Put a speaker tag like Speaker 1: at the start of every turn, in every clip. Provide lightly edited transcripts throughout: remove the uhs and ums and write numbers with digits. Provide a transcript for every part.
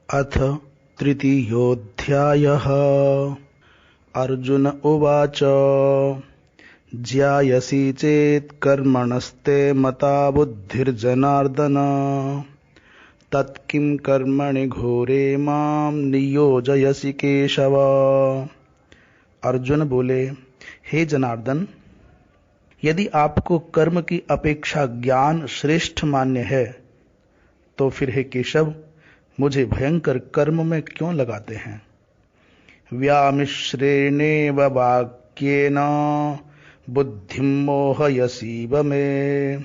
Speaker 1: अथ तृतीयोऽध्यायः। अर्जुन उवाच ज्यायसि चेत् कर्मणस्ते मता बुद्धिर्जनार्दन तत्किं कर्मणि घोरे मां नियोजयसि केशव। अर्जुन बोले, हे जनार्दन, यदि आपको कर्म की अपेक्षा ज्ञान श्रेष्ठ मान्य है तो फिर हे केशव, मुझे भयंकर कर्म में क्यों लगाते हैं। व्यामिश्रेणेव वाक्येन बुद्धिं मोहयसीव मे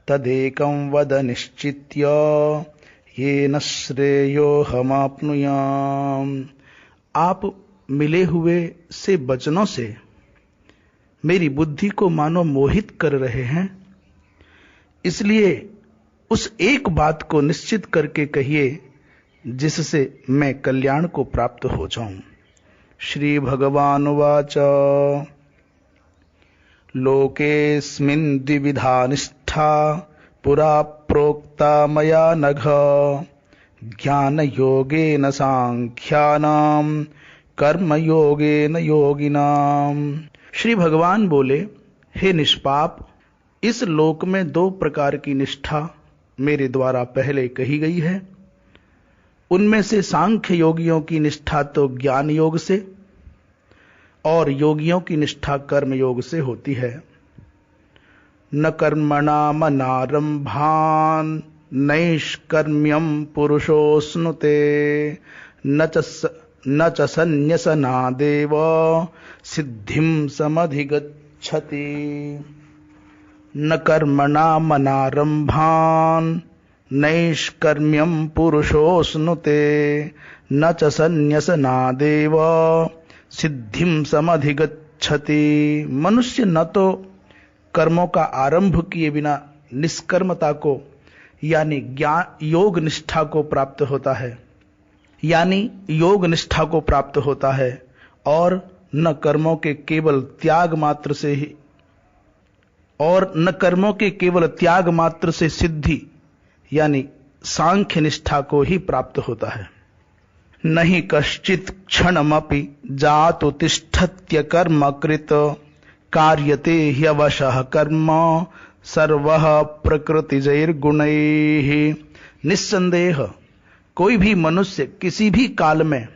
Speaker 1: तदेकं वद निश्चित्य येन श्रेयोऽहमाप्नुयाम्। आप मिले हुए से वचनों से मेरी बुद्धि को मानो मोहित कर रहे हैं, इसलिए उस एक बात को निश्चित करके कहिए जिससे मैं कल्याण को प्राप्त हो जाऊं। श्री भगवान उवाच लोकेऽस्मिन् द्विविधा निष्ठा पुरा प्रोक्ता मया नघ ज्ञानयोगेन सांख्यानां कर्मयोगेन योगिनाम्। श्री भगवान बोले, हे निष्पाप, इस लोक में दो प्रकार की निष्ठा मेरे द्वारा पहले कही गई है। उनमें से सांख्य योगियों की निष्ठा तो ज्ञान योग से और योगियों की निष्ठा कर्म योग से होती है। न कर्मणामनारंभान् नैष्कर्म्यं पुरुषोऽश्नुते न च संन्यसनादेव सिद्धिं समधिगच्छति। न कर्मणामनारंभान् नैष्कर्म्यं पुरुषोऽश्नुते न च संन्यसनादेव सिद्धिं समधिगच्छति। मनुष्य न तो कर्मों का आरंभ किए बिना निष्कर्मता को यानी योग निष्ठा को प्राप्त होता है और न कर्मों के केवल त्याग मात्र से सिद्धि यानी सांख्य निष्ठा को ही प्राप्त होता है। नहीं कश्चित् क्षणमपि जातु तिष्ठत्य कर्म कृत कार्यते ह्यवशः कर्म सर्वः प्रकृतिजैर्गुणैः। निस्संदेह कोई भी मनुष्य किसी भी काल में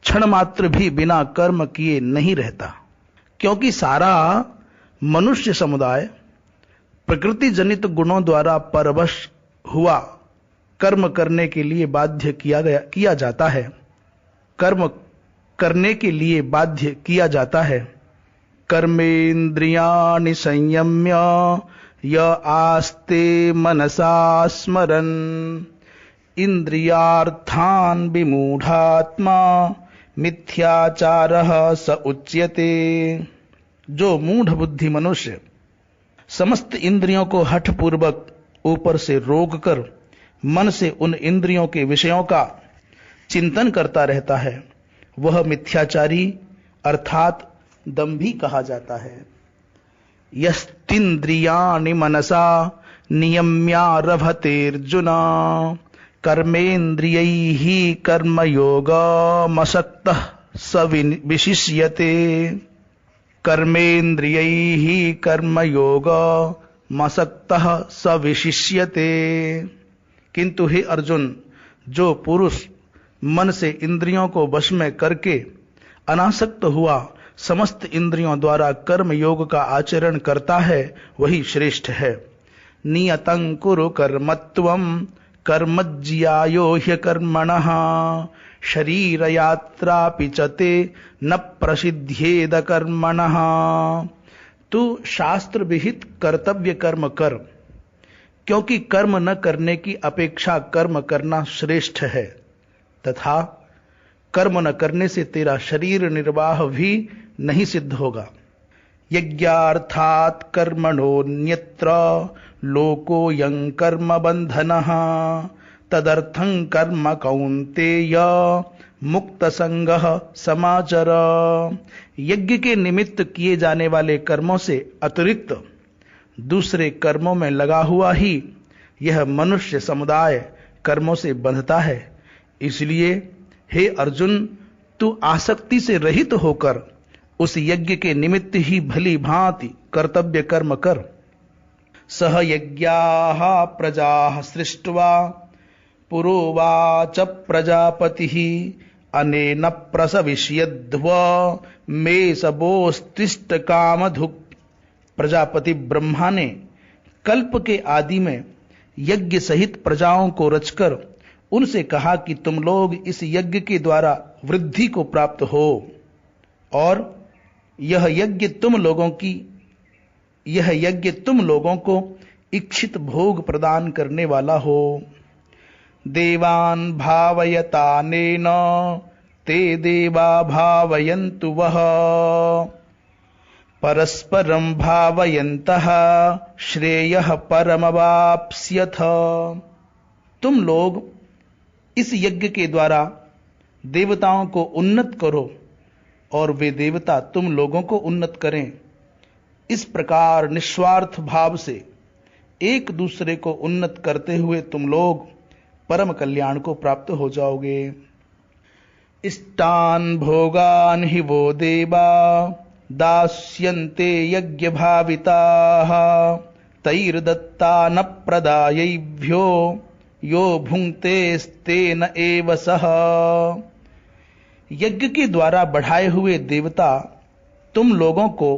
Speaker 1: क्षण मात्र भी बिना कर्म किए नहीं रहता, क्योंकि सारा मनुष्य समुदाय प्रकृति जनित गुणों द्वारा परवश हुआ कर्म करने के लिए बाध्य किया जाता है। कर्मेन्द्रियाणि संयम्य य आस्ते मनसा स्मरन् इंद्रियार्थान् विमूढ़ात्मा मिथ्याचारः स उच्यते। जो मूढ़ बुद्धि मनुष्य समस्त इंद्रियों को हठपूर्वक ऊपर से रोककर मन से उन इंद्रियों के विषयों का चिंतन करता रहता है, वह मिथ्याचारी अर्थात दंभी कहा जाता है। यस्तिन्द्रियाणि मनसा नियम्यारभतेर्जुन कर्मेन्द्रियैः कर्मयोगमसक्तः स विशिष्यते। कर्मेन्द्रियैः कर्मयोगमसक्तः स विशिष्यते। किंतु हे अर्जुन, जो पुरुष मन से इंद्रियों को वश में करके अनासक्त हुआ समस्त इंद्रियों द्वारा कर्म योग का आचरण करता है, वही श्रेष्ठ है। नियतं कुरु कर्मत्वं कर्मज्यायो ह्यकर्मणः शरीर यात्रापि च ते न प्रसिद्ध्येद कर्मणः। तू शास्त्र विहित कर्तव्य कर्म कर, क्योंकि कर्म न करने की अपेक्षा कर्म करना श्रेष्ठ है, तथा कर्म न करने से तेरा शरीर निर्वाह भी नहीं सिद्ध होगा। यज्ञार्थात् कर्मणोऽन्यत्र लोकोऽयं कर्म बन्धनः तदर्थं कर्म कौन्तेय मुक्त संगः समाचर। यज्ञ के निमित्त किए जाने वाले कर्मों से अतिरिक्त दूसरे कर्मों में लगा हुआ ही यह मनुष्य समुदाय कर्मों से बंधता है। इसलिए हे अर्जुन, तू आसक्ति से रहित होकर उस यज्ञ के निमित्त ही भली भांति कर्तव्य कर्म कर। सह यज्ञाः प्रजाः सृष्ट्वा पुरोवाच प्रजापतिः अनेन प्रसविष्यध्व मे सबोस्तिष्ठ कामधुक्। प्रजापति ब्रह्मा ने कल्प के आदि में यज्ञ सहित प्रजाओं को रचकर उनसे कहा कि तुम लोग इस यज्ञ के द्वारा वृद्धि को प्राप्त हो, और यह यज्ञ तुम लोगों को इच्छित भोग प्रदान करने वाला हो। देवान् भावयतानेन ते देवा भावयन्तु वः परस्परं भावयन्तः श्रेयः परमवाप्स्यथ। तुम लोग इस यज्ञ के द्वारा देवताओं को उन्नत करो और वे देवता तुम लोगों को उन्नत करें। इस प्रकार निस्वार्थ भाव से एक दूसरे को उन्नत करते हुए तुम लोग परम कल्याण को प्राप्त हो जाओगे। इष्टान भोगान हि वो देवा दास्यन्ते यज्ञ भाविताः तैर्दत्ता न प्रदायैभ्यो यो भुंक्ते स्तेन एव सह। यज्ञ के द्वारा बढ़ाए हुए देवता तुम लोगों को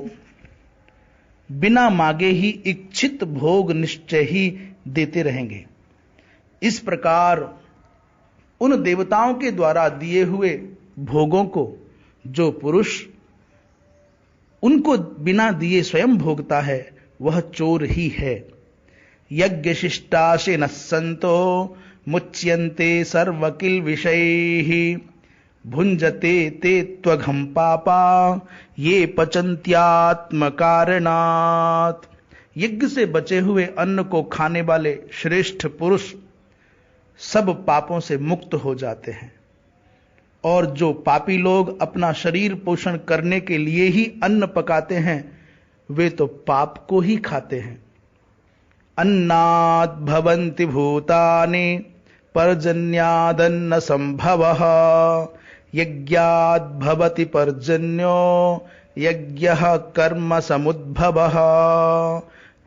Speaker 1: बिना मांगे ही इच्छित भोग निश्चय ही देते रहेंगे। इस प्रकार उन देवताओं के द्वारा दिए हुए भोगों को जो पुरुष उनको बिना दिए स्वयं भोगता है वह चोर ही है। यज्ञ शिष्टाशे न संतो मुच्यन्ते सर्वकिल विषयैः भुंजते ते त्वघं पापा ये पचन्त्यात्म कारणात्। यज्ञ से बचे हुए अन्न को खाने वाले श्रेष्ठ पुरुष सब पापों से मुक्त हो जाते हैं, और जो पापी लोग अपना शरीर पोषण करने के लिए ही अन्न पकाते हैं वे तो पाप को ही खाते हैं। अन्नात् भवन्ति भूतानि पर्जन्यादन्न संभवः यज्ञात् भवति पर्जन्यो यज्ञः कर्म समुद्भवः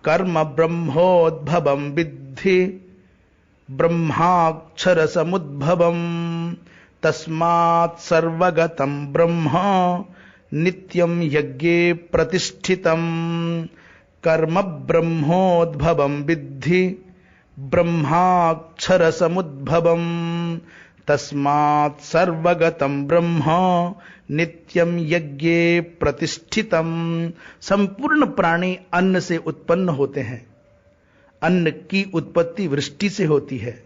Speaker 1: कर्म ब्रह्मोद्भवं विद्धि ब्रह्माक्षर समुद्भवम् तस्मात् सर्वगतं ब्रह्म नित्यं यज्ञे प्रतिष्ठितम् कर्म ब्रह्मोद्भवं विद्धि ब्रह्माक्षर समुद्भवम् तस्मात् सर्वगतं ब्रह्म नित्यं यज्ञे प्रतिष्ठितम्। संपूर्ण प्राणी अन्न से उत्पन्न होते हैं। अन्न की उत्पत्ति वृष्टि से होती है,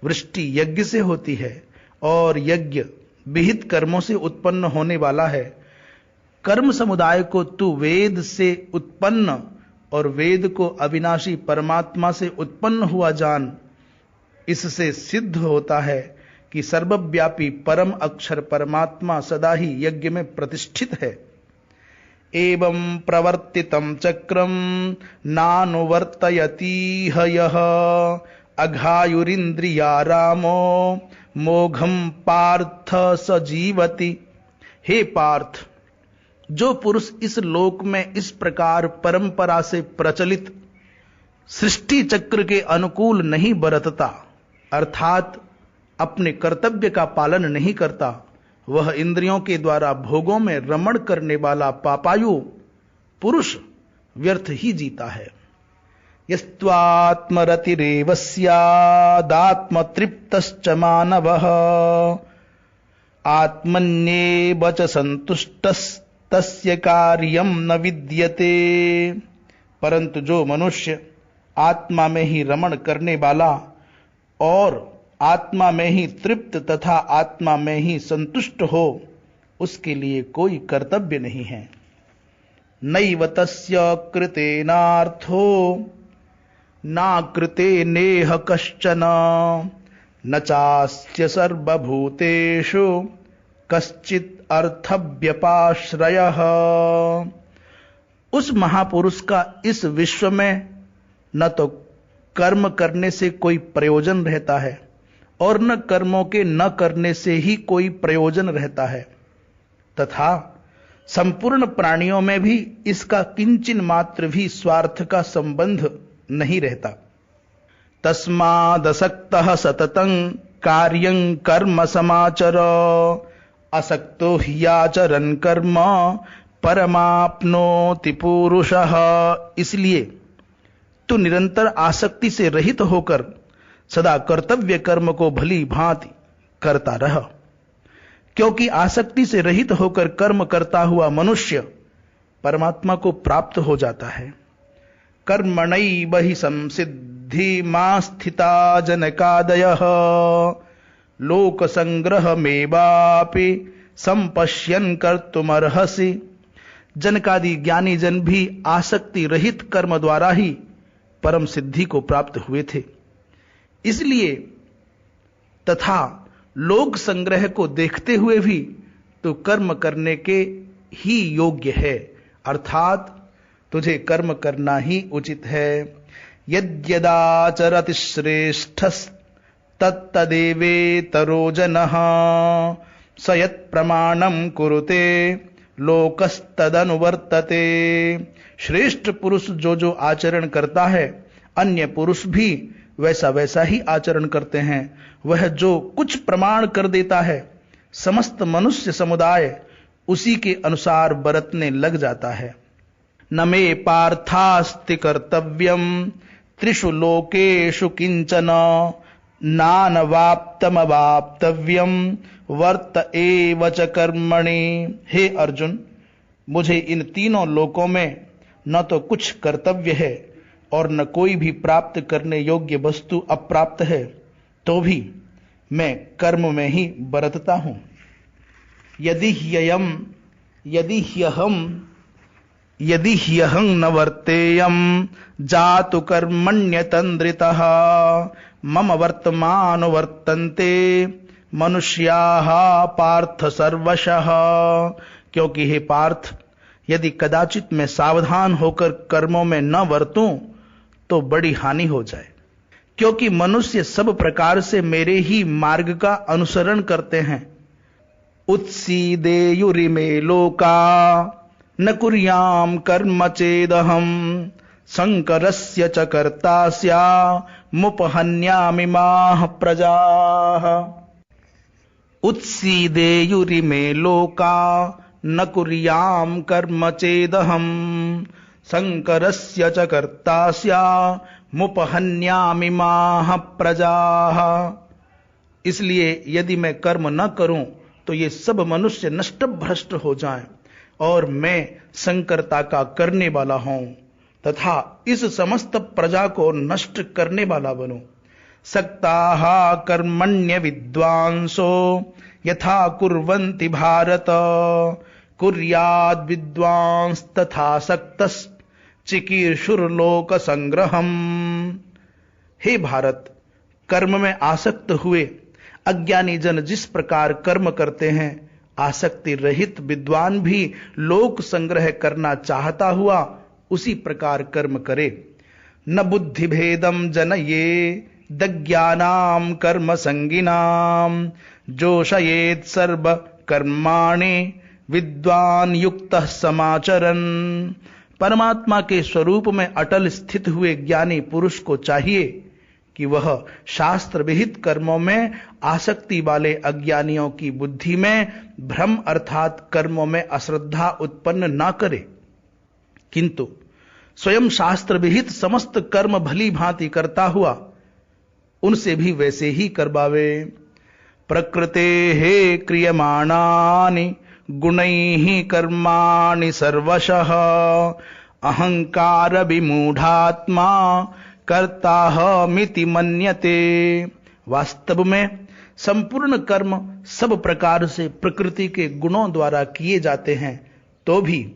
Speaker 1: वृष्टि यज्ञ से होती है, और यज्ञ विहित कर्मों से उत्पन्न होने वाला है। कर्म समुदाय को तू वेद से उत्पन्न और वेद को अविनाशी परमात्मा से उत्पन्न हुआ जान। इससे सिद्ध होता है कि सर्वव्यापी परम अक्षर परमात्मा सदा ही यज्ञ में प्रतिष्ठित है। एवं प्रवर्तितं चक्रम नानुवर्तयतीह यः अघायुरिन्द्रिया रामो मोघम पार्थ स जीवति। हे पार्थ, जो पुरुष इस लोक में इस प्रकार परंपरा से प्रचलित सृष्टि चक्र के अनुकूल नहीं बरतता, अर्थात अपने कर्तव्य का पालन नहीं करता, वह इंद्रियों के द्वारा भोगों में रमण करने वाला पापायु पुरुष व्यर्थ ही जीता है। यस्त्वात्मरतिरेव स्यादात्म तृप्तश्च मानवः आत्मन्येव च संतुष्टस्तस्य कार्यं न विद्यते। परंतु जो मनुष्य आत्मा में ही रमण करने वाला और आत्मा में ही तृप्त तथा आत्मा में ही संतुष्ट हो, उसके लिए कोई कर्तव्य नहीं है। नैव तस्य कृतेनार्थो नाकृते नेह कश्चन न चास्य सर्वभूतेषु कश्चित् अर्थव्यपाश्रयः। उस महापुरुष का इस विश्व में न तो कर्म करने से कोई प्रयोजन रहता है और न कर्मों के न करने से ही कोई प्रयोजन रहता है, तथा संपूर्ण प्राणियों में भी इसका किंचिन मात्र भी स्वार्थ का संबंध नहीं रहता। तस्मादसक्तः सततं कार्यं कर्म समाचर, असक्तो ह्याचरन् कर्म परमाप्नोति पुरुषः। इसलिए तू निरंतर आसक्ति से रहित होकर सदा कर्तव्य कर्म को भली भांति करता रह, क्योंकि आसक्ति से रहित होकर कर्म करता हुआ मनुष्य परमात्मा को प्राप्त हो जाता है। कर्मणैव हि संसिद्धि मा स्थिता जनकादयः, लोक संग्रह मेवापि संपश्यन् कर्तुमर्हसि। जनकादि ज्ञानी जन भी आसक्ति रहित कर्म द्वारा ही परम सिद्धि को प्राप्त हुए थे। इसलिए तथा लोक संग्रह को देखते हुए भी तो कर्म करने के ही योग्य है, अर्थात तुझे कर्म करना ही उचित है। यद्यदाचरति श्रेष्ठस्तत्तदेवेतरो जनः, स यत्प्रमाणं कुरुते लोकस्तदनुवर्तते। श्रेष्ठ पुरुष जो जो आचरण करता है, अन्य पुरुष भी वैसा वैसा ही आचरण करते हैं। वह जो कुछ प्रमाण कर देता है, समस्त मनुष्य समुदाय उसी के अनुसार बरतने लग जाता है। न मे पार्थास्ति कर्तव्यम त्रिषु लोकेषु किंचन, नानवाप्तमवाप्तव्यम वर्त एव च कर्मणि। हे अर्जुन, मुझे इन तीनों लोकों में न तो कुछ कर्तव्य है और न कोई भी प्राप्त करने योग्य वस्तु अप्राप्त है, तो भी मैं कर्म में ही बरतता हूं। यदि ह्यहं न वर्तेयं जातु कर्मण्यतन्द्रितः, मम वर्तमान वर्तन्ते मनुष्याः पार्थ सर्वशः। क्योंकि हे पार्थ, यदि कदाचित मैं सावधान होकर कर्मों में न वर्तूं तो बड़ी हानि हो जाए, क्योंकि मनुष्य सब प्रकार से मेरे ही मार्ग का अनुसरण करते हैं। उत्सीदेयुरिमे लोका न कुर्याम कर्म चेदहम, संकरस्य च कर्ता स्यामुपहन्यामिमाः प्रजाः। उत्सीदेयुरिमे लोका न कुर्याम कर्म चेदहम, संकरस्य च कर्ता स्यामुपहन्यामिमाः प्रजाः। इसलिए यदि मैं कर्म न करूं तो ये सब मनुष्य नष्ट भ्रष्ट हो जाएं और मैं संकरता का करने वाला हूं तथा इस समस्त प्रजा को नष्ट करने वाला बनूं। सक्ताः कर्मण्य विद्वांसो यथा कुर्वन्ति भारत, कुर्याद् विद्वांस तथा सक्तस् चिकीर्षुर्लोक संग्रहम। हे भारत, कर्म में आसक्त हुए अज्ञानी जन जिस प्रकार कर्म करते हैं, आसक्ति रहित विद्वान भी लोक संग्रह करना चाहता हुआ उसी प्रकार कर्म करे। न बुद्धि भेदम जनये दज्ञानाम कर्म संगिनाम, जोषयेत् सर्व कर्माणि विद्वान युक्तः समाचरन्। परमात्मा के स्वरूप में अटल स्थित हुए ज्ञानी पुरुष को चाहिए कि वह शास्त्र विहित कर्मों में आसक्ति वाले अज्ञानियों की बुद्धि में भ्रम अर्थात कर्मों में अश्रद्धा उत्पन्न ना करे, किंतु स्वयं शास्त्र विहित समस्त कर्म भली भांति करता हुआ उनसे भी वैसे ही करवावे। प्रकृतेः क्रियमाणानि गुणैः कर्माणि सर्वशः, अहंकार विमूढ़ात्मा कर्ताहमिति मन्यते। वास्तव में संपूर्ण कर्म सब प्रकार से प्रकृति के गुणों द्वारा किए जाते हैं, तो भी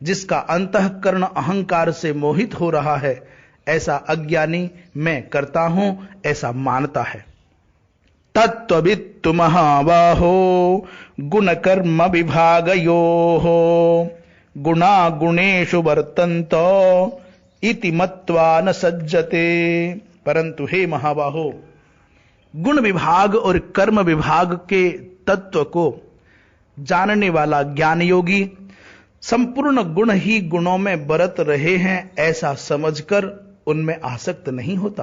Speaker 1: जिसका अंतःकरण अहंकार से मोहित हो रहा है, ऐसा अज्ञानी मैं करता हूं ऐसा मानता है। तत्त्ववित्तु महाबाहो गुण कर्म विभागयोः, गुणा गुणेषु वर्तन्त इति मत्वा न सज्जते। परंतु हे महाबाहो, गुण विभाग और कर्म विभाग के तत्व को जानने वाला ज्ञान योगी संपूर्ण गुण ही गुणों में बरत रहे हैं ऐसा समझकर उनमें आसक्त नहीं होता।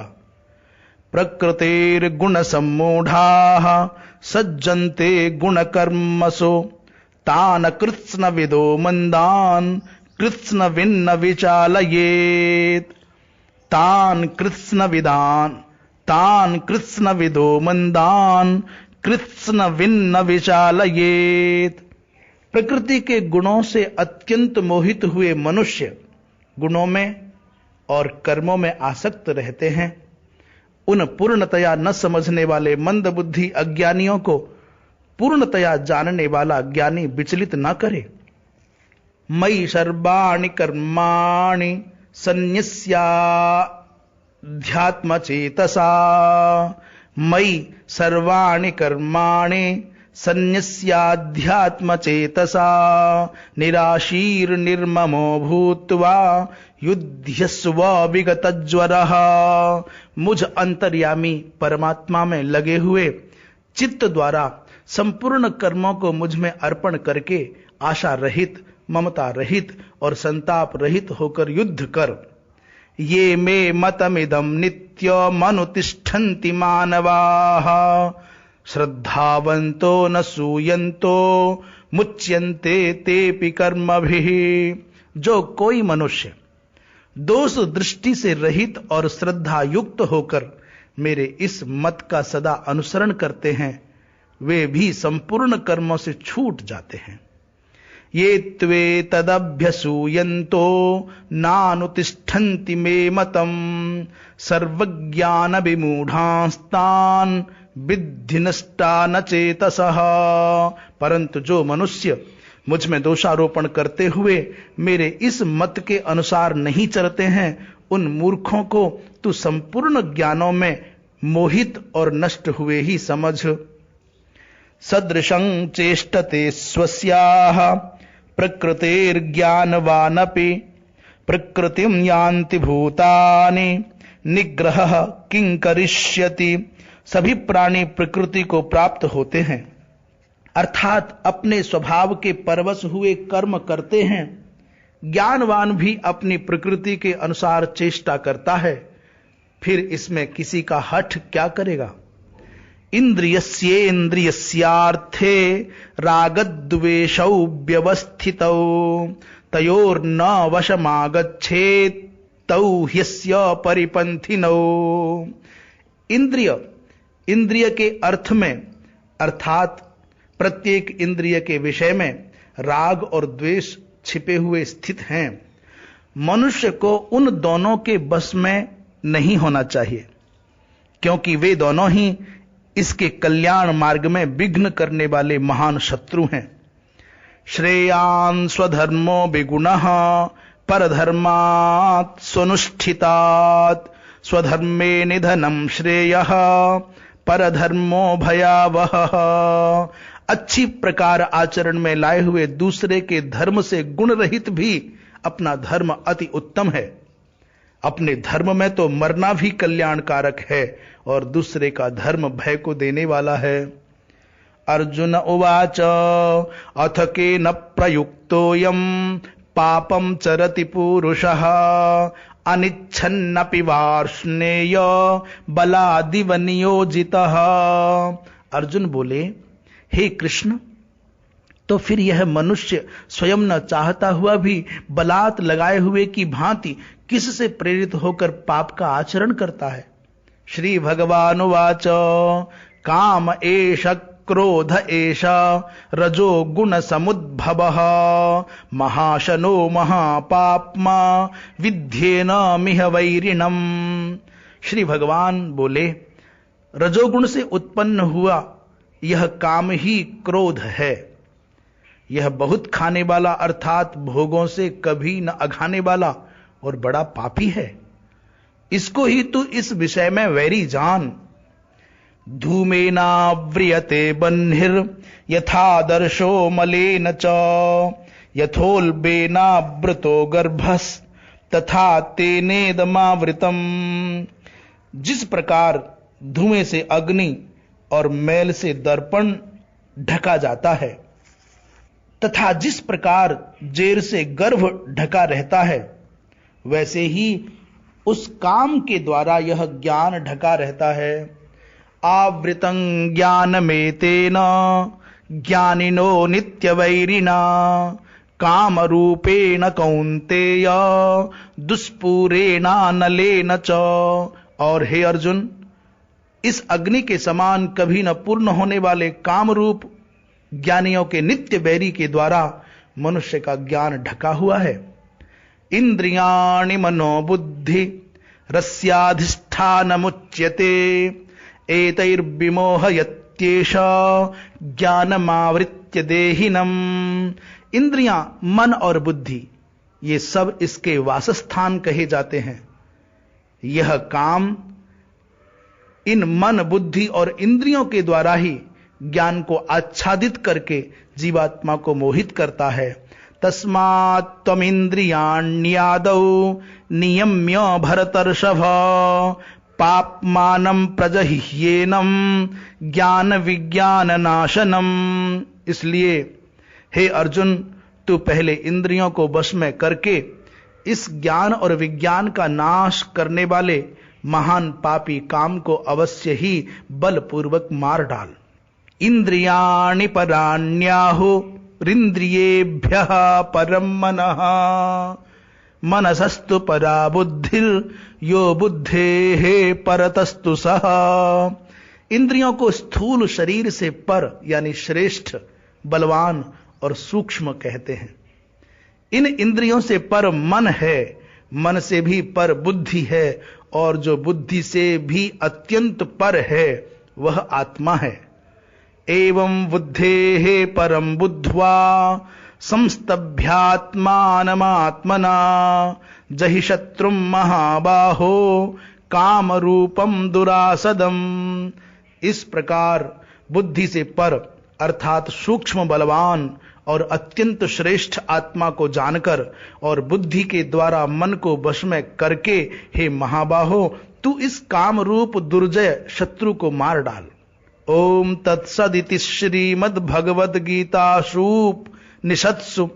Speaker 1: प्रकृतिर गुण सम्मूढ़ाः सज्जन्ते गुण कर्मसु तान कृत्स्न विदो मंदान कृत्स्न विन्न विचालयेत। तान कृत्स्न विदो मंदान कृत्स्न विन्न विचालयेत। प्रकृति के गुणों से अत्यंत मोहित हुए मनुष्य गुणों में और कर्मों में आसक्त रहते हैं। उन पूर्णतया न समझने वाले मंद बुद्धि अज्ञानियों को पूर्णतया जानने वाला ज्ञानी विचलित न करे। मयि सर्वाणि कर्माणि सन्न्यस्याध्यात्मचेतसा। मयि सर्वाणि कर्माणि सन्न्यस्याध्यात्मचेतसा निराशीर्निर्ममो भूत्वा युध्यस्व विगतज्वरः। मुझ अंतर्यामी परमात्मा में लगे हुए चित्त द्वारा संपूर्ण कर्मों को मुझ में अर्पण करके आशा रहित, ममता रहित और संताप रहित होकर युद्ध कर। ये मे मतमिदं नित्यमनुतिष्ठन्ति मानवाः श्रद्धावन्तो न सूयन्तो मुच्यन्ते तेपि कर्मभिः। जो कोई मनुष्य दोष दृष्टि से रहित और श्रद्धा युक्त होकर मेरे इस मत का सदा अनुसरण करते हैं वे भी संपूर्ण कर्मों से छूट जाते हैं। ये त्वे तदभ्यसूयन्तो नानुतिष्ठन्ति मे मतम् सर्वज्ञान विमूढ़ास्तान् विद्धि नष्टा न चेतसः। परंतु जो मनुष्य मुझ में दोषारोपण करते हुए मेरे इस मत के अनुसार नहीं चलते हैं उन मूर्खों को तू संपूर्ण ज्ञानों में मोहित और नष्ट हुए ही समझ। सदृशं चेष्टते स्वस्याः प्रकृतिर्ज्ञानवानपि प्रकृतिं यान्ति भूतानि निग्रहः किं करिष्यति। सभी प्राणी प्रकृति को प्राप्त होते हैं अर्थात अपने स्वभाव के परवश हुए कर्म करते हैं। ज्ञानवान भी अपनी प्रकृति के अनुसार चेष्टा करता है, फिर इसमें किसी का हठ क्या करेगा। इंद्रियस्येन्द्रियस्यार्थे रागद्वेषौ व्यवस्थितौ तयोर्न वशमागच्छेत् तौ ह्यस्य परिपन्थिनौ। इंद्रिय के अर्थ में अर्थात प्रत्येक इंद्रिय के विषय में राग और द्वेष छिपे हुए स्थित हैं। मनुष्य को उन दोनों के बस में नहीं होना चाहिए क्योंकि वे दोनों ही इसके कल्याण मार्ग में विघ्न करने वाले महान शत्रु हैं। श्रेयान् स्वधर्मो विगुणः परधर्मात् स्वनुष्ठितात् स्वधर्मे निधनं श्रेयः परधर्मो भयावहः। अच्छी प्रकार आचरण में लाए हुए दूसरे के धर्म से गुण रहित भी अपना धर्म अति उत्तम है। अपने धर्म में तो मरना भी कल्याणकारक है और दूसरे का धर्म भय को देने वाला है। अर्जुन उवाच अथ केन प्रयुक्तोऽयं पापं चरति पुरुषः अनिच्छन्नपि वार्ष्णेय बलादिव नियोजितः। अर्जुन बोले, हे कृष्ण, तो फिर यह मनुष्य स्वयं न चाहता हुआ भी बलात् लगाए हुए की भांति किससे प्रेरित होकर पाप का आचरण करता है। श्री भगवानुवाच काम एष क्रोध एष रजो गुण समुद्भवः महाशनो महापाप्मा विद्येन मिह वैरिणम। श्री भगवान बोले, रजोगुण से उत्पन्न हुआ यह काम ही क्रोध है। यह बहुत खाने वाला अर्थात भोगों से कभी न अघाने वाला और बड़ा पापी है। इसको ही तू इस विषय में वैरी जान। धूमेनाव्रियते बह्निर् यथादर्शो मलेन च यथोल्बेनावृतो गर्भस् तथा तेनेदमावृतम्। जिस प्रकार धुएं से अग्नि और मैल से दर्पण ढका जाता है, तथा जिस प्रकार जेर से गर्भ ढका रहता है, वैसे ही उस काम के द्वारा यह ज्ञान ढका रहता है। आवृतं ज्ञानमेतेन ज्ञानिनो नित्यवैरिणा काम रूपेण कौन्तेय दुष्पूरेणानलेन च। और हे अर्जुन, इस अग्नि के समान कभी न पूर्ण होने वाले काम रूप ज्ञानियों के नित्य बैरी के द्वारा मनुष्य का ज्ञान ढका हुआ है। इंद्रियाणि मनोबुद्धि रस्याधिष्ठानमुच्यते एतैर्विमोहयत्येष ज्ञानमावृत्य देहिनम्। इंद्रियां, मन और बुद्धि, ये सब इसके वासस्थान कहे जाते हैं। यह काम इन मन, बुद्धि और इंद्रियों के द्वारा ही ज्ञान को आच्छादित करके जीवात्मा को मोहित करता है। तस्मात् त्वमिन्द्रियाण्यादौ नियम्य भरतर्षभ पाप्मानं प्रजह्येनं ज्ञान विज्ञान नाशनम। इसलिए हे अर्जुन, तू पहले इंद्रियों को वश में करके इस ज्ञान और विज्ञान का नाश करने वाले महान पापी काम को अवश्य ही बलपूर्वक मार डाल। इंद्रियाणि पराण्याहुरिन्द्रियेभ्यः परं मनः मनसस्तु परा बुद्धिर यो बुद्धेः परतस्तु सः। इंद्रियों को स्थूल शरीर से पर यानी श्रेष्ठ, बलवान और सूक्ष्म कहते हैं। इन इंद्रियों से पर मन है, मन से भी पर बुद्धि है, और जो बुद्धि से भी अत्यंत पर है वह आत्मा है। एवं बुद्धेः परम बुद्ध्वा संस्तभ्यात्मानमात्मना जहि शत्रुं महाबाहो काम रूपम दुरासदम। इस प्रकार बुद्धि से पर अर्थात सूक्ष्म, बलवान और अत्यंत श्रेष्ठ आत्मा को जानकर और बुद्धि के द्वारा मन को वश में करके, हे महाबाहो, तू इस काम रूप दुर्जय शत्रु को मार डाल। ओम तत्सदिति श्रीमद्भगवद गीतासूपनिषत्सु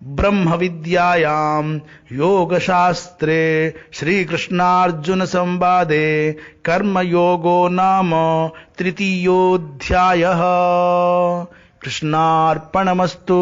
Speaker 1: ब्रह्म विद्यायां योग शास्त्रे श्री कृष्णार्जुन संवादे कर्म योगो नाम तृतीयोऽध्यायः। कृष्णार्पणमस्तु।